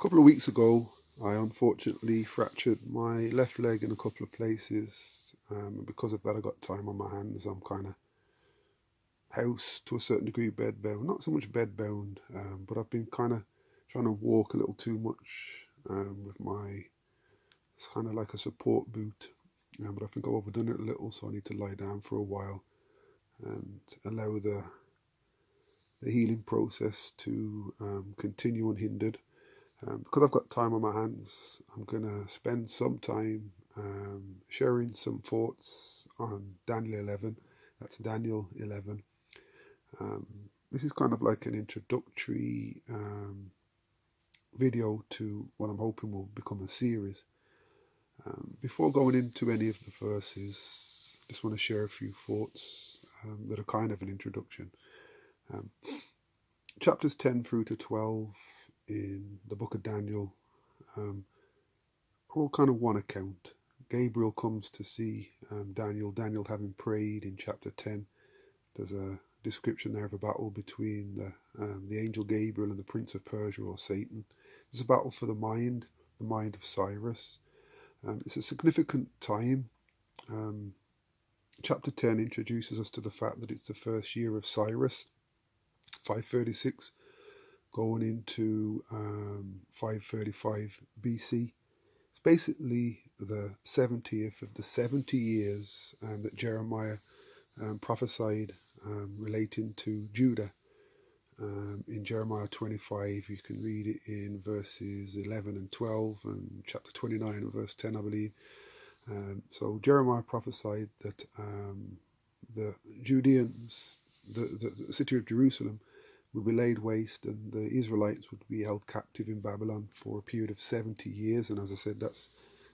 couple of weeks ago, I unfortunately fractured my left leg in a couple of places. And because of that, I got time on my hands. I'm kind of house to a certain degree bedbound. Not so much bedbound, but I've been kind of trying to walk a little too much with my. It's kind of like a support boot. But I think I've overdone it a little, so I need to lie down for a while and allow the healing process to continue unhindered. Because I've got time on my hands, I'm going to spend some time sharing some thoughts on Daniel 11. That's Daniel 11. This is kind of like an introductory video to what I'm hoping will become a series. Before going into any of the verses, I just want to share a few thoughts that are kind of an introduction. Chapters 10 through to 12 in the book of Daniel are all kind of one account. Gabriel comes to see Daniel having prayed in chapter 10. There's a description there of a battle between the angel Gabriel and the prince of Persia, or Satan. There's a battle for the mind of Cyrus. It's a significant time. Chapter 10 introduces us to the fact that it's the first year of Cyrus, 536, going into 535 BC. It's basically the 70th of the 70 years that Jeremiah prophesied relating to Judah. In Jeremiah 25, you can read it in verses 11 and 12, and chapter 29 and verse 10, I believe. So Jeremiah prophesied that the Judeans, the city of Jerusalem, would be laid waste, and the Israelites would be held captive in Babylon for a period of 70 years. And as I said, that's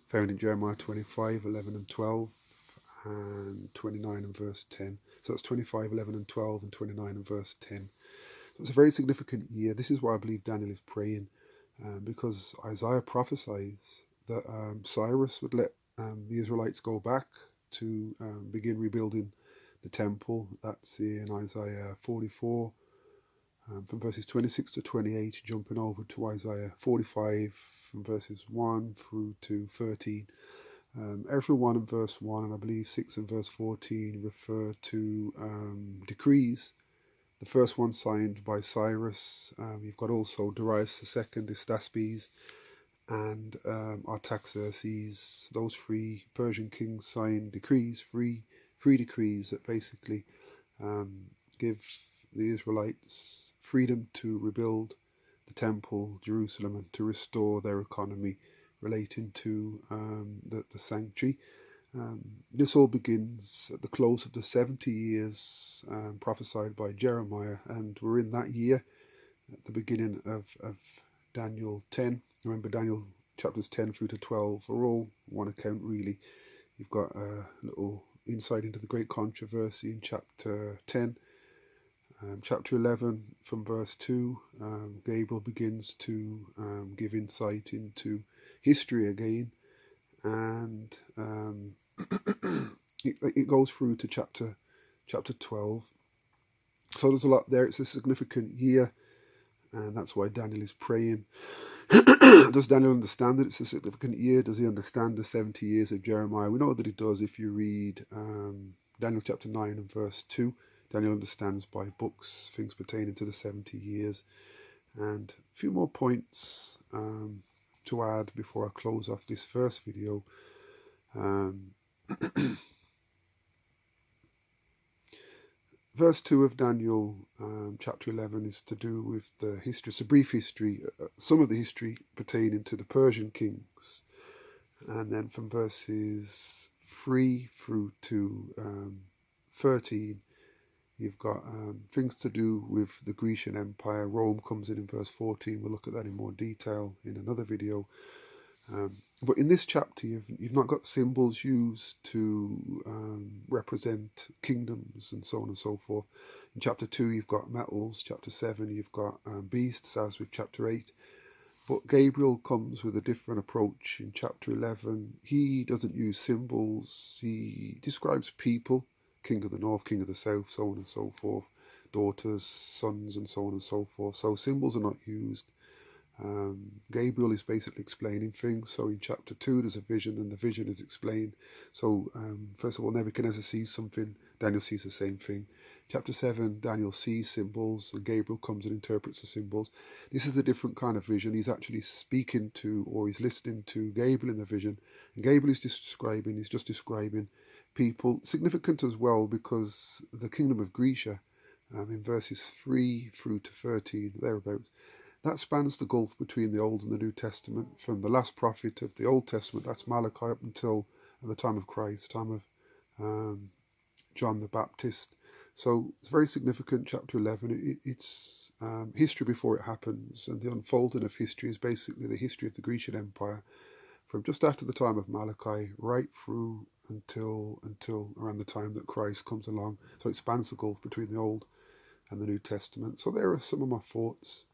found in Jeremiah 25, 11 and 12, and 29 and verse 10. So that's 25, 11 and 12, and 29 and verse 10. So it's a very significant year. This is why I believe Daniel is praying, because Isaiah prophesies that Cyrus would let the Israelites go back to begin rebuilding the temple. That's in Isaiah 44, from verses 26 to 28, jumping over to Isaiah 45 from verses 1 through to 13. Ezra 1 and verse 1, and I believe 6 and verse 14 refer to decrees. The first one signed by Cyrus. You've got also Darius II, Hystaspes, and Artaxerxes. Those three Persian kings signed decrees, free decrees that basically give the Israelites freedom to rebuild the temple, Jerusalem, and to restore their economy relating to the sanctuary. This all begins at the close of the 70 years prophesied by Jeremiah, and we're in that year at the beginning of Daniel 10. Remember, Daniel chapters 10 through to 12 are all one account, really. You've got a little insight into the great controversy in chapter 10. Chapter 11 from verse 2, Gabriel begins to give insight into history again, and it goes through to chapter 12. So there's a lot there. It's a significant year, and that's why Daniel is praying. Does Daniel understand that it's a significant year? Does he understand the 70 years of Jeremiah? We know that he does if you read Daniel chapter 9 and verse 2. Daniel understands by books things pertaining to the 70 years. And a few more points to add before I close off this first video. Verse 2 of Daniel chapter 11 is to do with the history. It's a brief history, some of the history pertaining to the Persian kings. And then from verses 3 through to 13, you've got things to do with the Grecian Empire. Rome comes in verse 14. We'll look at that in more detail in another video. But in this chapter, you've not got symbols used to represent kingdoms and so on and so forth. In chapter 2, you've got metals. Chapter 7, you've got beasts, as with chapter 8. But Gabriel comes with a different approach in chapter 11. He doesn't use symbols. He describes people, king of the north, king of the south, so on and so forth, daughters, sons, and so on and so forth. So symbols are not used. Gabriel is basically explaining things. So in chapter 2 there's a vision, and the vision is explained. So first of all, Nebuchadnezzar sees something, Daniel sees the same thing. Chapter 7, Daniel sees symbols, and Gabriel comes and interprets the symbols. This is a different kind of vision. He's actually speaking to, or he's listening to Gabriel in the vision, and Gabriel is just describing people. Significant as well, because the kingdom of Grecia, in verses 3 through to 13, thereabouts, that spans the gulf between the Old and the New Testament, from the last prophet of the Old Testament, that's Malachi, up until the time of Christ, the time of John the Baptist. So it's very significant, chapter 11. It's history before it happens, and the unfolding of history is basically the history of the Grecian Empire from just after the time of Malachi right through until around the time that Christ comes along. So it spans the gulf between the Old and the New Testament. So there are some of my thoughts.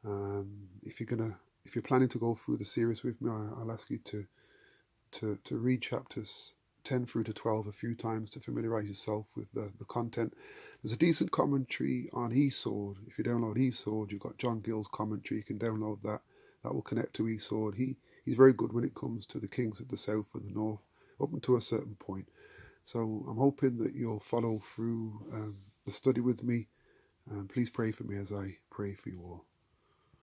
If you're planning to go through the series with me, I'll ask you to read chapters 10 through to 12 a few times to familiarize yourself with the content. There's a decent commentary on eSword. If you download eSword, you've got John Gill's commentary. You can download that. That will connect to eSword. He's very good when it comes to the kings of the south and the north, up until a certain point. So I'm hoping that you'll follow through the study with me. And please pray for me as I pray for you all.